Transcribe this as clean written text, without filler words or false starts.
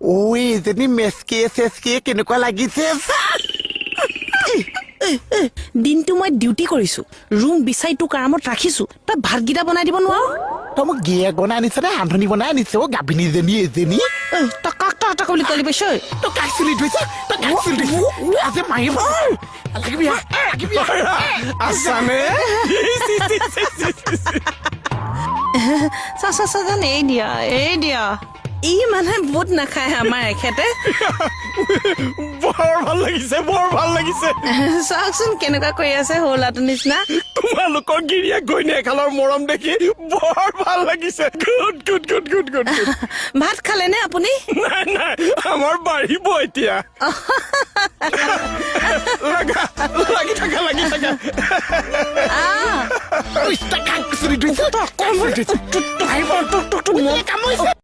ঐ এজনী মেচকিয়ে চেচকিয়ে কেনেকুৱা লাগিছে দিনটো মই ডিউটি কৰিছো ৰুম বিচাৰি তোক আৰামত ৰাখিছো তই ভাতকেইটা বনাই দিব নোৱাৰ তই মোক গিয়েক বনাই আনিছ নে ৰান্ধনি বনাই আনিছ গাভিনীজনী এজনী তই কাক তই বুলি কলি পাইছ তই কাক চুলি ধুইছ তই কাক চুলি ধুইছ আজি মাৰিব লাগিবি আছানে চাচা এই দিয়া ই মানুহে বহুত নাখায় আমাৰ এখেতে বৰ ভাল লাগিছে চাওকচোন কেনেকুৱা কৰি আছে হলাটো নিচিনা তোমালোকৰ গিৰিয়া ঘৈণীয়েকালৰ মৰম দেখি বৰ ভাল লাগিছে গুড ভাত খালে নে আপুনি নাই আমাৰ বাঢ়িব এতিয়া লাগি থাকা তই কাক চুলি ধুইছ তই কাক চুলি ধুইছ তোক কামুৰিছে